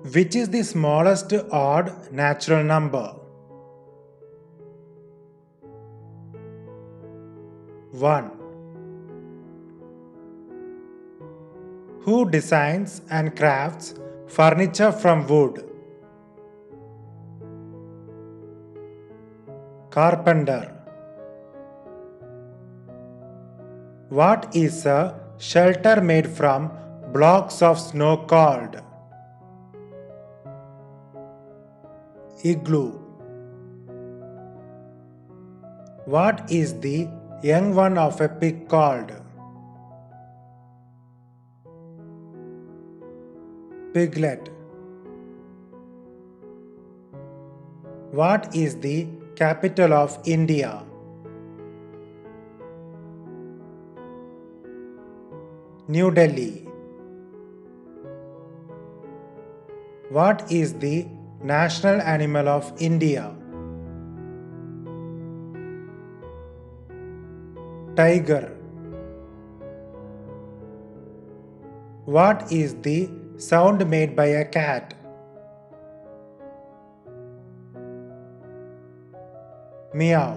Which is the smallest odd natural number? 1. Who designs and crafts furniture from wood? Carpenter. What is a shelter made from blocks of snow called? Igloo. What is the young one of a pig called? Piglet. What is the capital of India? New Delhi. What is the national animal of India? Tiger. What is the sound made by a cat? Meow.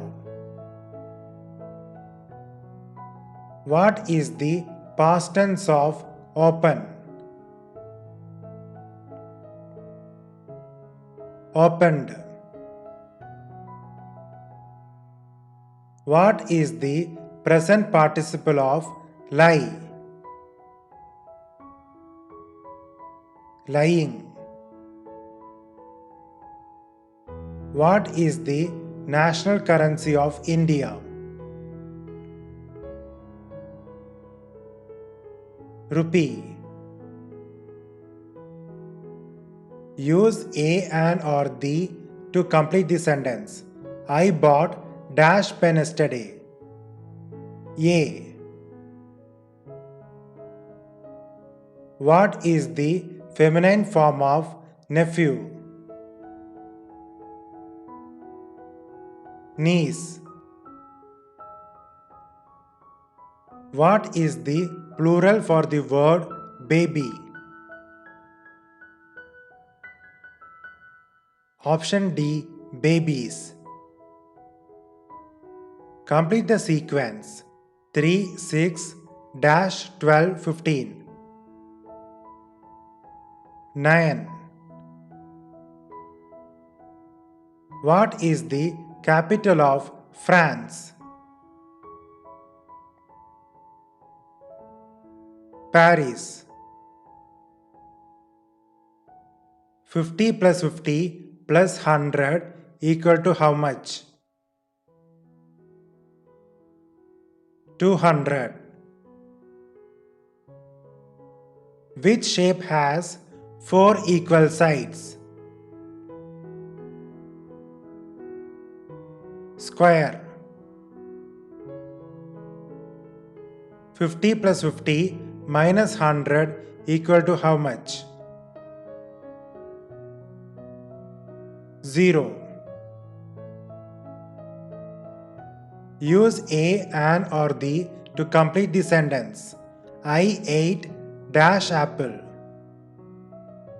What is the past tense of open? Opened. What is the present participle of lie? Lying. What is the national currency of India? Rupee. Use a, an or the to complete the sentence. I bought dash pen yesterday. A. What is the feminine form of nephew? Niece. What is the plural for the word baby? Option D. Babies. Complete the sequence 3, 6, dash 12, 15. 9. What is the capital of France? Paris. 50 plus 50 plus 100 equal to how much? 200. Which shape has 4 equal sides? Square. 50 plus 50 minus 100 equal to how much? 0. Use a, an or the to complete the sentence. I ate dash apple.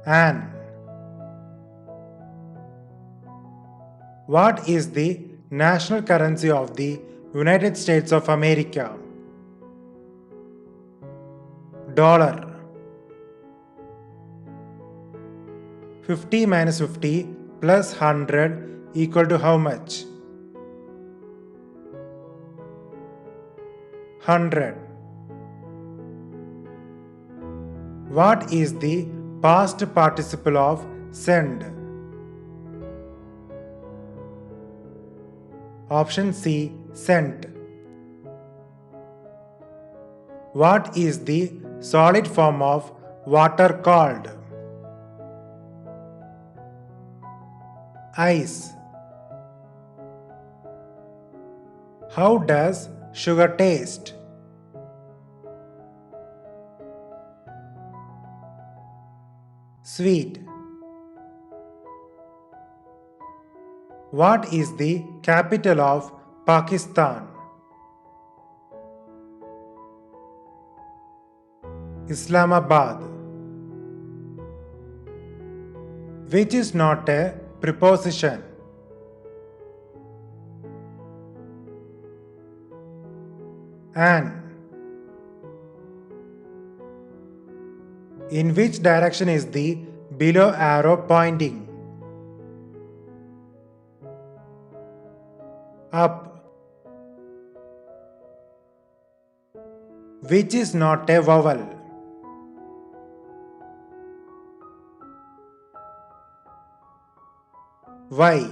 An. What is the national currency of the United States of America? Dollar. 50 minus 50 plus 100 equal to how much? 100. What is the past participle of send? Option C. Sent. What is the solid form of water called? Ice. How does sugar taste? Sweet. What is the capital of Pakistan? Islamabad. which is not a preposition. An. In which direction is the below arrow pointing? Up. Which is not a vowel? Y.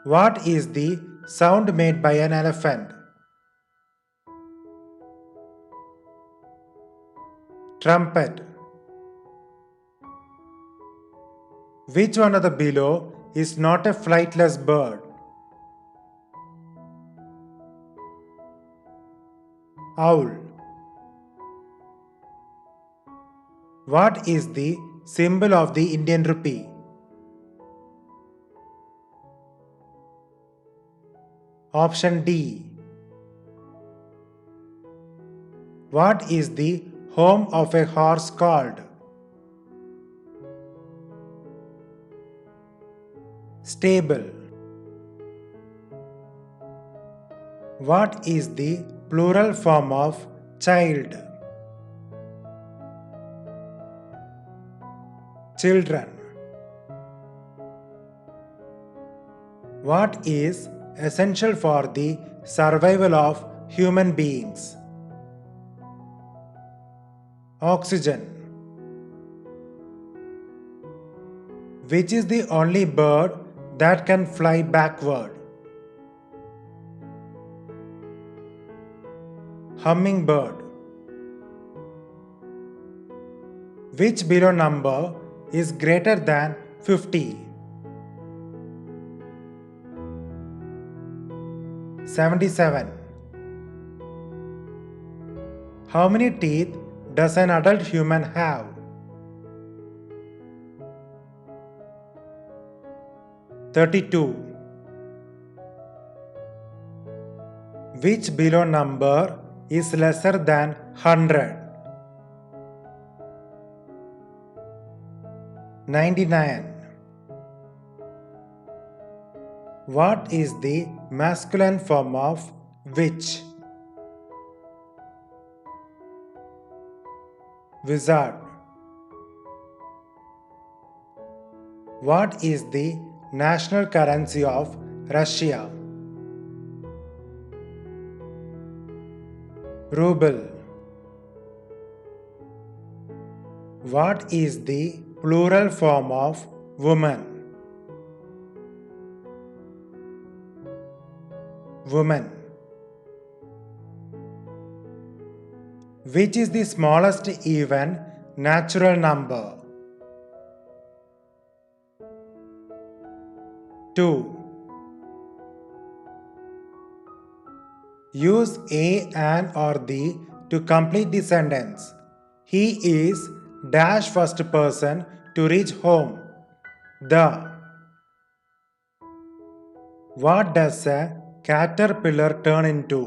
What is the sound made by an elephant? Trumpet. Which one of the below is not a flightless bird? Owl. What is the symbol of the Indian rupee? Option D. What is the home of a horse called? Stable. What is the plural form of child? Children. What is essential for the survival of human beings? Oxygen. Which is the only bird that can fly backward? Hummingbird. Which below number is greater than 50? 77. How many teeth does an adult human have? 32. Which below number is lesser than 100? 99. What is the masculine form of witch? Wizard. What is the national currency of Russia? Ruble. What is the plural form of woman? Woman. Which is the smallest even natural number? 2. Use a, an or the to complete the sentence. He is dash first person to reach home. The. What does a caterpillar turn into?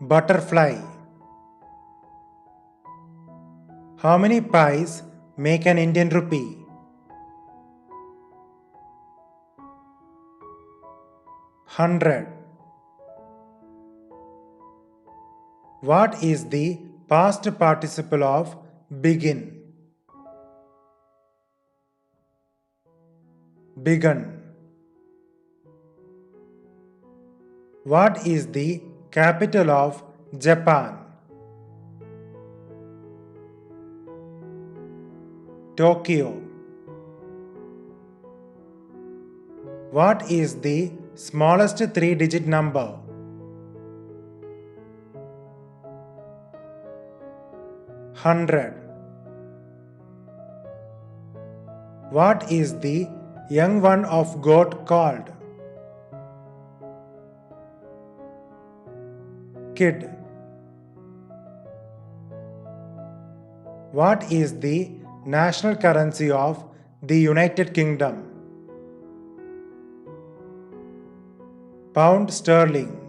Butterfly. How many pies make an Indian rupee? 100. What is the past participle of begin? Begun. What is the capital of Japan? Tokyo. What is the smallest three-digit number? 100. What is the young one of goat called? Kid. What is the national currency of the United Kingdom? Pound sterling.